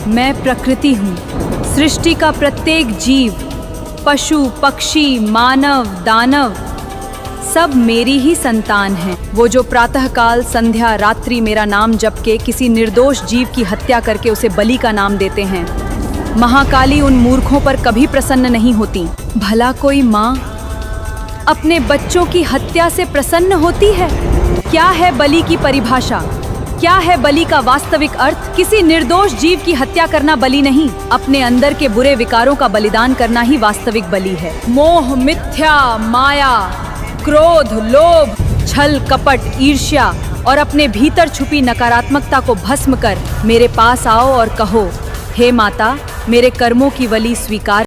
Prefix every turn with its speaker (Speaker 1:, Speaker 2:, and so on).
Speaker 1: मैं प्रकृति हूँ। सृष्टि का प्रत्येक जीव, पशु, पक्षी, मानव, दानव सब मेरी ही संतान हैं। वो जो प्रातःकाल, संध्या, रात्रि मेरा नाम जप के किसी निर्दोष जीव की हत्या करके उसे बलि का नाम देते हैं। महाकाली उन मूर्खों पर कभी प्रसन्न नहीं होती। भला कोई माँ अपने बच्चों की हत्या से प्रसन्न होती है? क्या है बलि की परिभाषा? क्या है बलि का वास्तविक अर्थ? किसी निर्दोष जीव की हत्या करना बलि नहीं, अपने अंदर के बुरे विकारों का बलिदान करना ही वास्तविक बलि है। मोह, मिथ्या, माया, क्रोध, लोभ, छल, कपट, ईर्ष्या और अपने भीतर छुपी नकारात्मकता को भस्म कर मेरे पास आओ और कहो, हे माता, मेरे कर्मों की बलि स्वीकार।